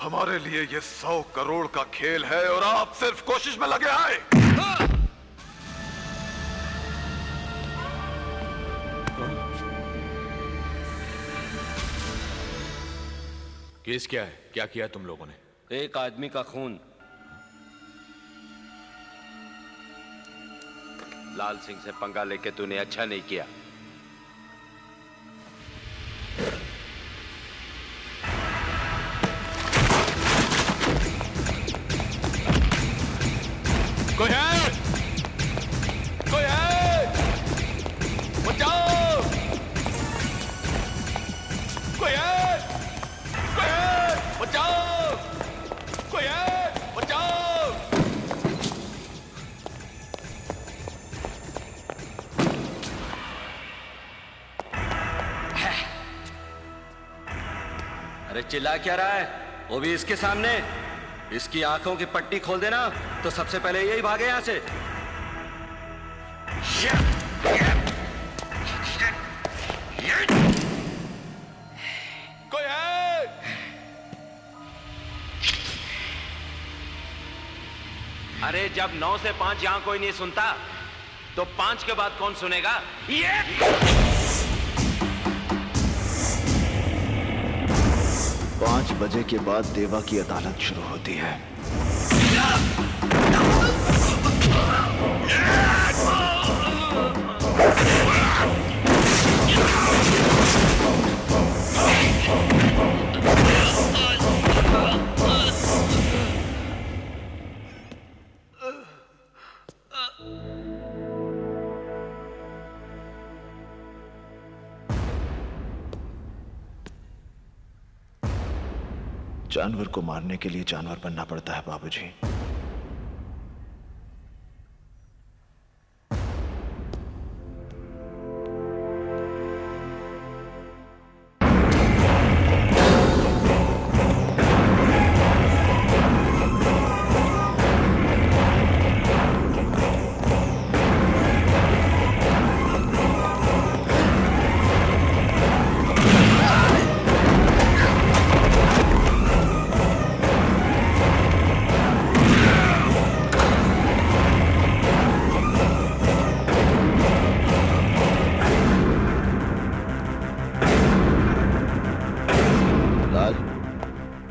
हमारे लिए ये 100 करोड़ का खेल है और आप सिर्फ कोशिश में लगे हैं। केस क्या है? क्या किया तुम लोगों ने? एक आदमी का खून। लाल सिंह से पंगा लेके तूने अच्छा नहीं किया। कोई है? कोई है? बचाओ! कोई है? कोई है? बचाओ! कोई है? बचाओ! अरे चिल्ला क्या रहा है? वो भी इसके सामने। इसकी आंखों की पट्टी खोल देना तो सबसे पहले यही भागे यहां से। कोई है? अरे जब 9 से 5 यहां कोई नहीं सुनता तो 5 के बाद कौन सुनेगा? ये 5 बजे के बाद देवा की अदालत शुरू होती है। जानवर को मारने के लिए जानवर बनना पड़ता है बाबूजी।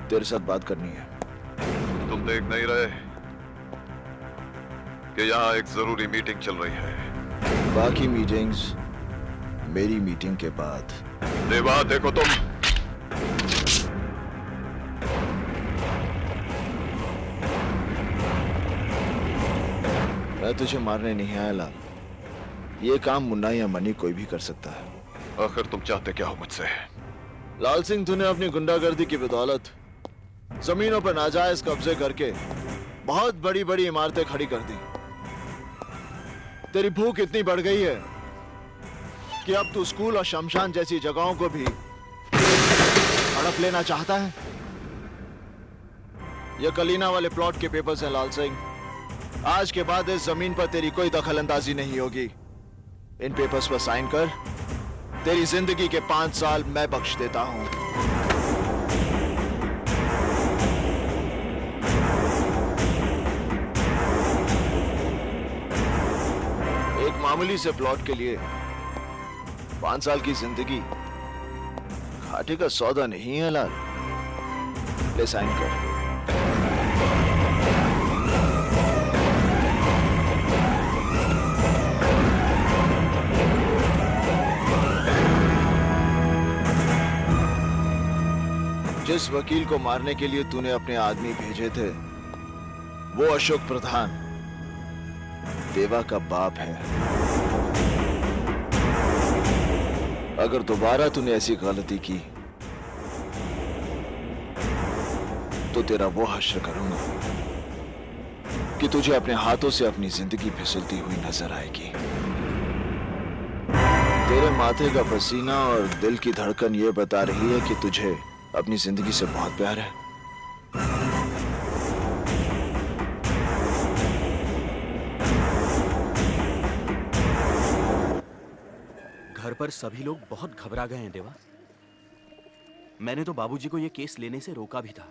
तेरे साथ बात करनी है। तुम देख नहीं रहे कि यहाँ एक जरूरी मीटिंग चल रही है? बाकी मीटिंग्स मेरी मीटिंग के बाद। देवा देखो तुम, मैं तुझे मारने नहीं आया लाल। ये काम मुन्ना या मनी कोई भी कर सकता है। आखिर तुम चाहते क्या हो मुझसे? लाल सिंह, तूने अपनी गुंडागर्दी की बदौलत जमीनों पर नाजायज कब्जे करके बहुत बड़ी बड़ी इमारतें खड़ी कर दी। तेरी भूख इतनी बढ़ गई है कि अब तू स्कूल और शमशान जैसी जगहों को भी हड़प लेना चाहता है। ये कलीना वाले प्लॉट के पेपर्स हैं लाल सिंह। आज के बाद इस जमीन पर तेरी कोई दखलंदाजी नहीं होगी। इन पेपर्स पर साइन कर। तेरी जिंदगी के 5 साल मैं बख्श देता हूं। एक मामूली से प्लॉट के लिए 5 साल की जिंदगी घाटे का सौदा नहीं है लाल। ले साइन कर। जिस वकील को मारने के लिए तूने अपने आदमी भेजे थे वो अशोक प्रधान देवा का बाप है। अगर दोबारा तूने ऐसी गलती की तो तेरा वो हश्र करूंगा कि तुझे अपने हाथों से अपनी जिंदगी फिसलती हुई नजर आएगी। तेरे माथे का पसीना और दिल की धड़कन ये बता रही है कि तुझे अपनी जिंदगी से बहुत प्यार है। घर पर सभी लोग बहुत घबरा गए हैं देवा। मैंने तो बाबूजी को यह केस लेने से रोका भी था,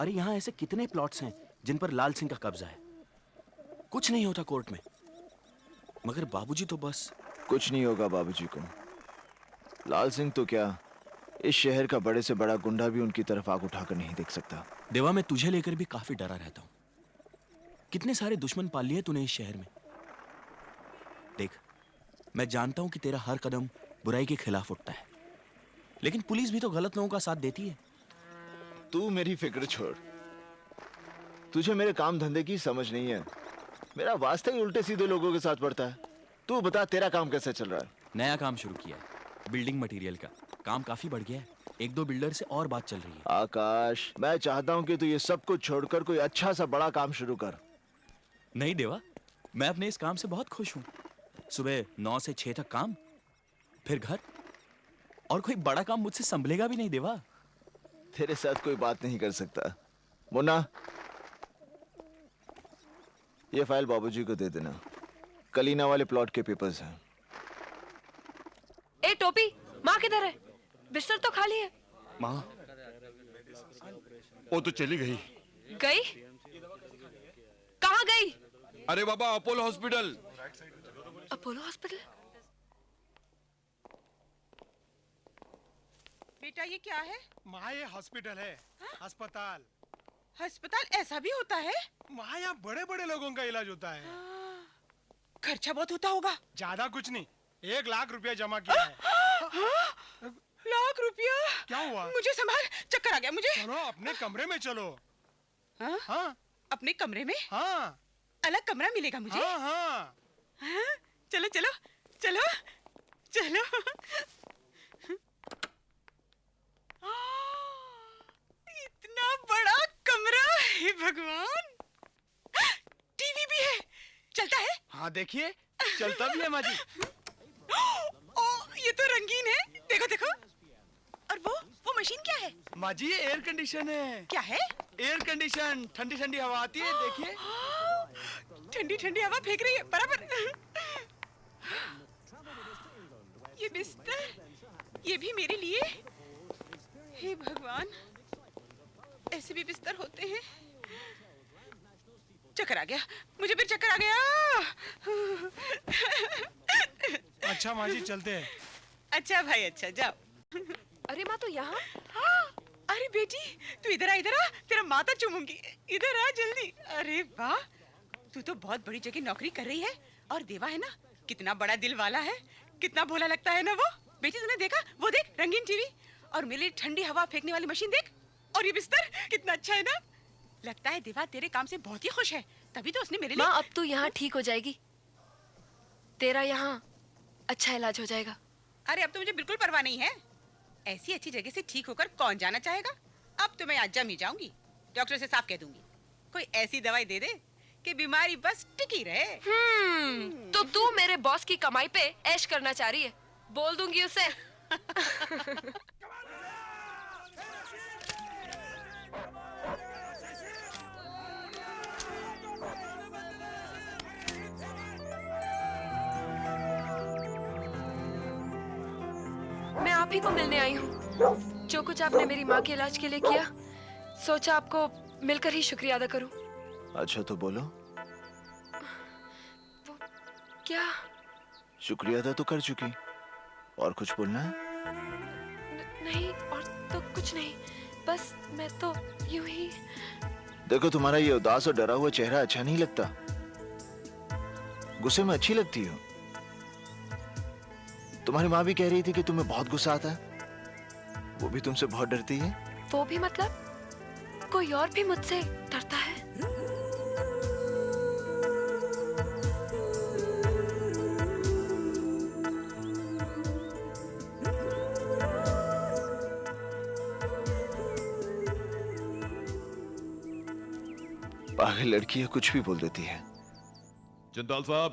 अरे यहाँ ऐसे कितने प्लॉट्स हैं जिन पर लाल सिंह का कब्जा है। कुछ नहीं होता कोर्ट में, मगर बाबूजी तो बस। कुछ नहीं होगा बाबूजी को। लाल सिंह तो क्या, इस शहर का बड़े से बड़ा गुंडा भी उनकी तरफ आग उठाकर नहीं देख सकता। देवा, मैं तुझे लेकर भी काफी डरा रहता हूँ। कितने सारे दुश्मन पाल लिए तूने इस शहर में। देख, मैं जानता हूं कि तेरा हर कदम बुराई के खिलाफ उठता है, लेकिन पुलिस भी तो गलत लोगों का साथ देती है। तू मेरी फिक्र छोड़, तुझे मेरे काम धंधे की समझ नहीं है। मेरा वास्ता ही उल्टे सीधे लोगों के साथ पड़ता है। तू बता, तेरा काम कैसे चल रहा है? नया काम शुरू किया है, बिल्डिंग मटेरियल का। काम काफी बढ़ गया है, 1-2 बिल्डर से और बात चल रही है। आकाश, मैं चाहता हूं कि तू ये सब कुछ छोड़कर कोई अच्छा सा बड़ा काम शुरू कर। नहीं देवा, मैं अपने इस काम से बहुत खुश हूँ। सुबह 9 से 6 तक काम, फिर घर, और कोई बड़ा काम मुझसे संभलेगा भी नहीं देवा। तेरे साथ कोई बात नहीं कर सकता। मुन्ना, ये फाइल बाबूजी को दे देना। कलीना वाले प्लॉट के पेपर्स हैं। ए टोपी, माँ किधर है? बिस्तर तो खाली है। माँ, वो तो चली गई। गई? कहाँ गई? अरे बाबा, अपोलो हॉस्पिटल। Apollo hospital? बेटा ये क्या है? माँ, ये हॉस्पिटल है। अस्पताल। अस्पताल ऐसा भी होता है? माँ, यहाँ बड़े बड़े लोगों का इलाज होता है। खर्चा बहुत होता होगा। ज्यादा कुछ नहीं, 1 लाख रुपया जमा किया है। लाख रुपया? क्या हुआ? मुझे संभाल, चक्कर आ गया मुझे। चलो अपने कमरे में चलो। हाँ? हाँ अपने कमरे में? हाँ अलग कमरा मिलेगा मुझे? हाँ हाँ। हाँ? चलो चलो चलो चलो। इतना बड़ा कमरा है भगवान। टीवी भी है, चलता है? हाँ देखिए, चलता भी है माँ जी। ओ, ये तो रंगीन है। देखो देखो। और वो मशीन क्या है? माँ जी, ये एयर कंडीशन है। क्या है? एयर कंडीशन, ठंडी ठंडी हवा आती है, देखिए। ठंडी ठंडी हवा फेंक रही है बराबर। ये बिस्तर, ये भी मेरे लिए। हे भगवान, ऐसे भी बिस्तर होते हैं। चक्कर आ गया मुझे, फिर चक्कर आ गया। अच्छा माँ जी, चलते हैं। अच्छा भाई, अच्छा जाओ। अरे माँ, तो यहाँ? अरे बेटी, तू इधर आ, तेरा माथा चूमूंगी। इधर आ जल्दी। अरे वाह, तू तो बहुत बड़ी जगह नौकरी कर रही है। और देवा है ना, कितना बड़ा दिल वाला है, कितना भोला लगता है ना वो। बेटी तूने देखा, वो देख, रंगीन टीवी, और मेरे लिए ठंडी हवा फेंकने वाली मशीन देख, और ये बिस्तर कितना अच्छा है ना। लगता है देवा तेरे काम से बहुत ही खुश है, तभी तो उसने मेरे लिए। माँ, अब तू यहाँ ठीक हो जाएगी। तेरा यहाँ अच्छा इलाज हो जाएगा। अरे अब तो मुझे बिल्कुल परवाह नहीं है। ऐसी अच्छी जगह से ठीक होकर कौन जाना चाहेगा। अब तो मैं आज जम ही जाऊंगी। डॉक्टर से साफ कह दूंगी, कोई ऐसी दवाई दे दे कि बीमारी बस टिकी रहे। तो तू मेरे बॉस की कमाई पे ऐश करना चाह रही है? बोल दूंगी उसे। मैं आप ही को मिलने आई हूँ। जो कुछ आपने मेरी माँ के इलाज के लिए किया, सोचा आपको मिलकर ही शुक्रिया अदा करूँ। अच्छा तो बोलो। क्या? शुक्रिया अदा तो कर चुकी, और कुछ बोलना है? नहीं, और तो कुछ नहीं, बस मैं तो यूं ही। देखो, तुम्हारा ये उदास और डरा हुआ चेहरा अच्छा नहीं लगता। गुस्से में अच्छी लगती हो। तुम्हारी माँ भी कह रही थी कि तुम्हें बहुत गुस्सा आता है। वो भी तुमसे बहुत डरती है। वो भी मतलब? कोई और भी मुझसे डरता है? पागल लड़की है, कुछ भी बोल देती है। जिंदाल साहब,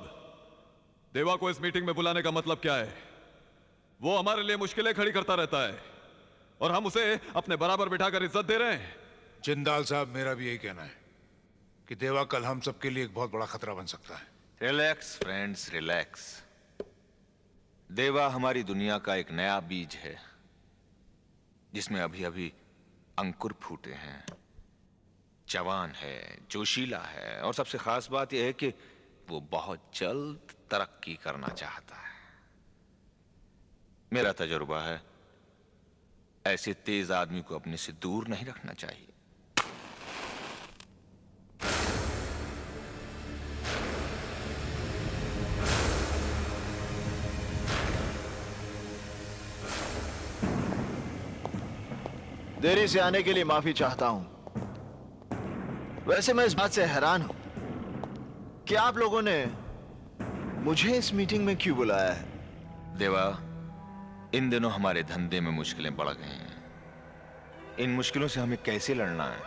देवा को इस मीटिंग में बुलाने का मतलब क्या है? वो हमारे लिए मुश्किलें खड़ी करता रहता है और हम उसे अपने बराबर बिठाकर इज्जत दे रहे हैं। जिंदाल साहब, मेरा भी यही कहना है कि देवा कल हम सबके लिए एक बहुत बड़ा खतरा बन सकता है। Relax friends, relax. देवा हमारी दुनिया का एक नया बीज है जिसमें अभी अभी अंकुर फूटे हैं। जवान है, जोशीला है, और सबसे खास बात यह है कि वो बहुत जल्द तरक्की करना चाहता है। मेरा तजुर्बा है, ऐसे तेज आदमी को अपने से दूर नहीं रखना चाहिए। देरी से आने के लिए माफी चाहता हूं। वैसे मैं इस बात से हैरान हूं कि आप लोगों ने मुझे इस मीटिंग में क्यों बुलाया है। देवा, इन दिनों हमारे धंधे में मुश्किलें बढ़ गई हैं। इन मुश्किलों से हमें कैसे लड़ना है,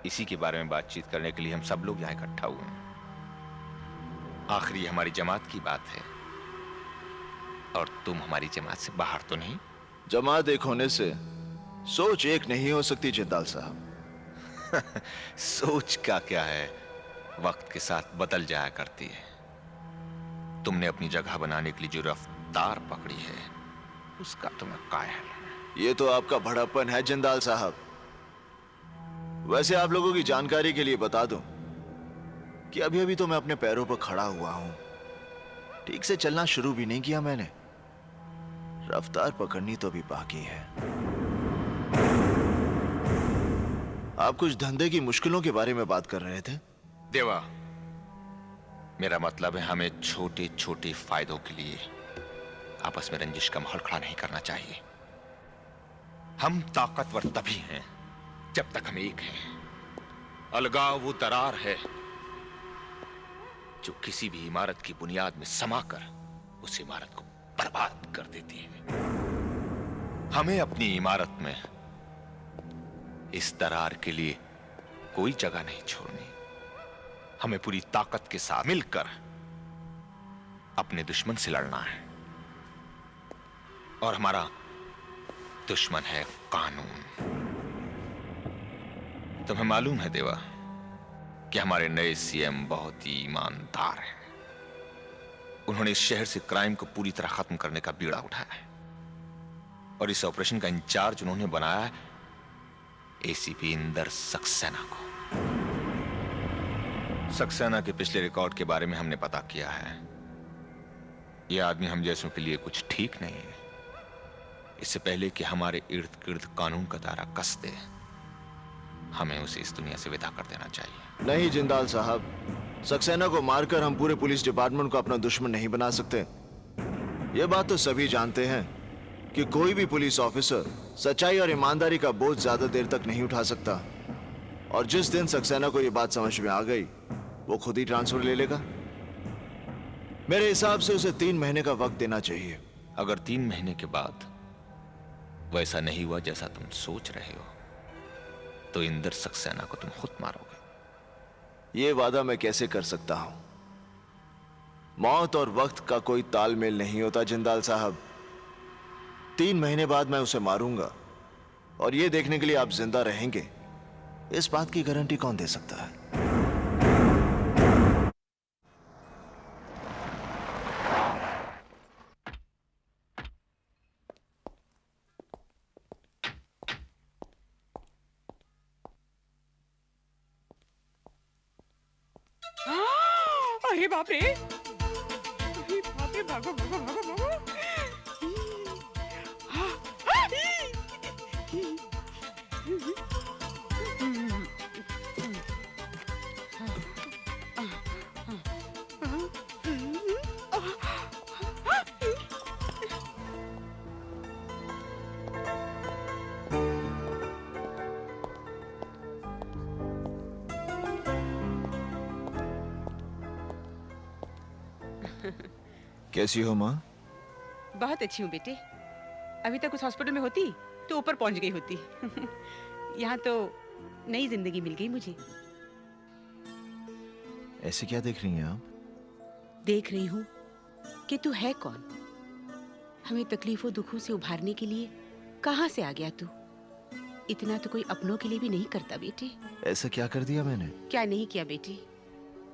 इसी के बारे में बातचीत करने के लिए हम सब लोग यहां इकट्ठा हुए हैं। आखिर ये हमारी जमात की बात है, और तुम हमारी जमात से बाहर तो नहीं। जमात एक होने से सोच एक नहीं हो सकती जिंदाल साहब। सोच का क्या है, वक्त के साथ बदल जाया करती है। तुमने अपनी जगह बनाने के लिए जो रफ्तार पकड़ी है, उसका तुम्हें कायल। ये तो आपका बड़प्पन है जिंदाल साहब। वैसे आप लोगों की जानकारी के लिए बता दूं कि अभी अभी तो मैं अपने पैरों पर खड़ा हुआ हूं। ठीक से चलना शुरू भी नहीं किया मैंने, रफ्तार पकड़नी तो भी बाकी है। आप कुछ धंधे की मुश्किलों के बारे में बात कर रहे थे। देवा, मेरा मतलब है हमें छोटे छोटे फायदों के लिए आपस में रंजिश का माहौल खड़ा नहीं करना चाहिए। हम ताकतवर तभी हैं जब तक हम एक हैं। अलगाव वो दरार है जो किसी भी इमारत की बुनियाद में समाकर उस इमारत को बर्बाद कर देती है। हमें अपनी इमारत में इस दरार के लिए कोई जगह नहीं छोड़नी। हमें पूरी ताकत के साथ मिलकर अपने दुश्मन से लड़ना है, और हमारा दुश्मन है कानून। तुम्हें मालूम है देवा कि हमारे नए सीएम बहुत ही ईमानदार हैं। उन्होंने इस शहर से क्राइम को पूरी तरह खत्म करने का बीड़ा उठाया है, और इस ऑपरेशन का इंचार्ज उन्होंने बनाया है एसीपी इंदर सक्सेना को। सक्सेना के पिछले रिकॉर्ड के बारे में हमने पता किया है। यह आदमी हम जैसों के लिए कुछ ठीक नहीं है। इससे पहले कि हमारे इर्द गिर्द कानून का दायरा कस दे, हमें उसे इस दुनिया से विदा कर देना चाहिए। नहीं जिंदाल साहब, सक्सेना को मारकर हम पूरे पुलिस डिपार्टमेंट को अपना दुश्मन नहीं बना सकते। यह बात तो सभी जानते हैं कि कोई भी पुलिस ऑफिसर सच्चाई और ईमानदारी का बोझ ज्यादा देर तक नहीं उठा सकता। और जिस दिन सक्सेना को यह बात समझ में आ गई, वो खुद ही ट्रांसफर ले लेगा। मेरे हिसाब से उसे 3 महीने का वक्त देना चाहिए। अगर 3 महीने के बाद वैसा नहीं हुआ जैसा तुम सोच रहे हो, तो इंदर सक्सेना को तुम खुद मारोगे। यह वादा मैं कैसे कर सकता हूं? मौत और वक्त का कोई तालमेल नहीं होता जिंदाल साहब। 3 महीने बाद मैं उसे मारूंगा, और यह देखने के लिए आप जिंदा रहेंगे, इस बात की गारंटी कौन दे सकता है? अरे बाप रे, अरे बाप रे, भागो भागो भागो भागो। कैसी हो माँ? बहुत अच्छी हूँ बेटे। अभी तक उस हॉस्पिटल में होती तो ऊपर पहुंच गई होती। यहाँ तो नई जिंदगी मिल गई मुझे। ऐसे क्या देख रही हैं आप? देख रही हूँ कि तू है कौन। हमें तकलीफों दुखों से उभारने के लिए कहाँ से आ गया तू? इतना तो कोई अपनों के लिए भी नहीं करता बेटे। ऐसा क्या कर दिया मैंने? क्या नहीं किया बेटे?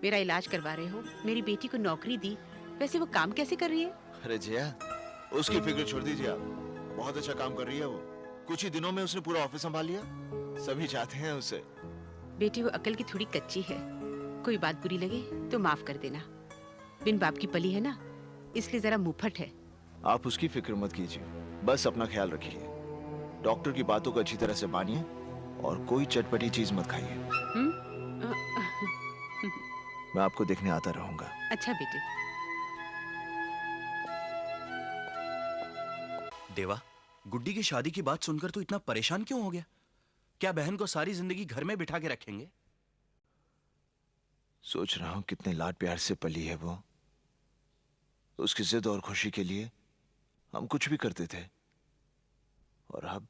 मेरा इलाज करवा रहे हो, मेरी बेटी को नौकरी दी, वैसे वो काम कैसे कर रही है? अरे जया, उसकी फिक्र छोड़ दीजिए आप। बहुत अच्छा काम कर रही है वो। कुछ ही दिनों में उसने पूरा ऑफिस संभाल लिया। सभी चाहते हैं उसे। बेटी वो अकल की थोड़ी कच्ची है, कोई बात बुरी लगे तो माफ कर देना। बिन बाप की पली है ना, इसलिए जरा मुंहफट है। आप उसकी फिक्र मत कीजिए, बस अपना ख्याल रखिए। डॉक्टर की बातों को अच्छी तरह से मानिए और कोई चटपटी चीज मत खाइए। मैं आपको देखने आता रहूंगा। अच्छा बेटे। देवा, गुड्डी की शादी की बात सुनकर तू इतना परेशान क्यों हो गया? क्या बहन को सारी जिंदगी घर में बिठा के रखेंगे? सोच रहा हूं कितने लाड प्यार से पली है वो। उसकी जिद और खुशी के लिए हम कुछ भी करते थे, और अब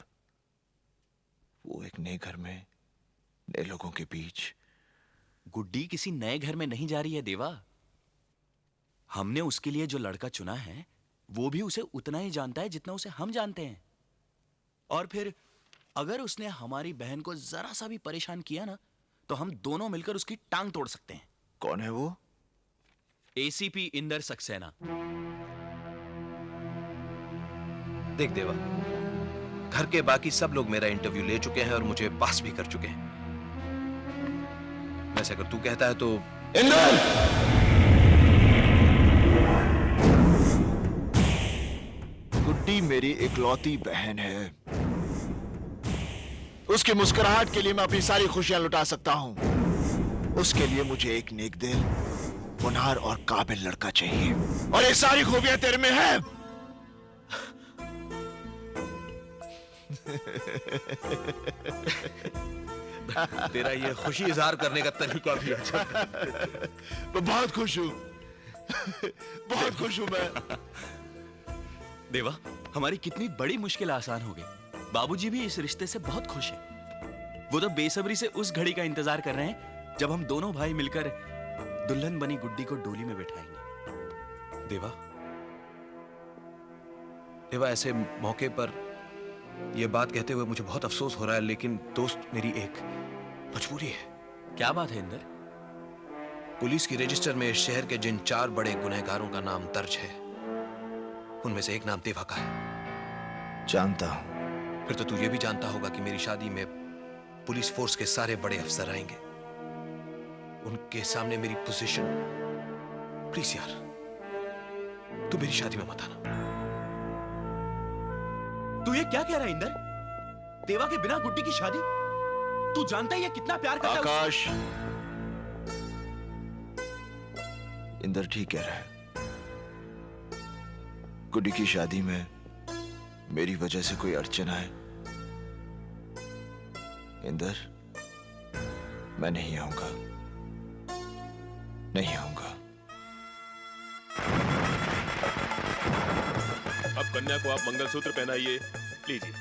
वो एक नए घर में नए लोगों के बीच। गुड्डी किसी नए घर में नहीं जा रही है देवा। हमने उसके लिए जो लड़का चुना है वो भी उसे उतना ही जानता है जितना उसे हम जानते हैं। और फिर अगर उसने हमारी बहन को जरा सा भी परेशान किया ना, तो हम दोनों मिलकर उसकी टांग तोड़ सकते हैं। कौन है वो? एसीपी इंदर सक्सेना। देख देवा, घर के बाकी सब लोग मेरा इंटरव्यू ले चुके हैं और मुझे पास भी कर चुके हैं। वैसे अगर तू कहता है तो। गुड्डी मेरी इकलौती बहन है। उसकी मुस्कुराहट के लिए मैं अपनी सारी खुशियां लुटा सकता हूं। उसके लिए मुझे एक नेक दिल, होनहार और काबिल लड़का चाहिए, और ये सारी खूबियां तेरे में है। तेरा ये खुशी इजहार करने का तरीका भी अच्छा है। मैं बहुत खुश हूं। बहुत खुश हूं मैं। देवा, हमारी कितनी बड़ी मुश्किल आसान हो गई। बाबूजी भी इस रिश्ते से बहुत खुश हैं। वो तो बेसब्री से उस घड़ी का इंतजार कर रहे हैं जब हम दोनों भाई मिलकर दुल्हन बनी गुड्डी को डोली में बैठाएंगे। देवा, देवा, ऐसे मौके पर यह बात कहते हुए मुझे बहुत अफसोस हो रहा है, लेकिन दोस्त मेरी एक मजबूरी है। क्या बात है इंदर? पुलिस की रजिस्टर में इस शहर के जिन 4 बड़े गुनहगारों का नाम दर्ज है, उनमें से एक नाम देवा का है। जानता हूं। फिर तो तू ये भी जानता होगा कि मेरी शादी में पुलिस फोर्स के सारे बड़े अफसर आएंगे। उनके सामने मेरी पोजीशन। प्लीज यार, तू मेरी शादी में मत आना। तू ये क्या कह रहा है इंदर? देवा के बिना गुड्डी की शादी? तू जानता है ये कितना प्यार करता है आकाश, इंदर ठीक कह रहा है। गुड्डी की शादी में मेरी वजह से कोई अड़चन आए, इंदर, मैं नहीं आऊंगा। नहीं आऊंगा। अब कन्या को आप मंगलसूत्र पहनाइए, लीजिए।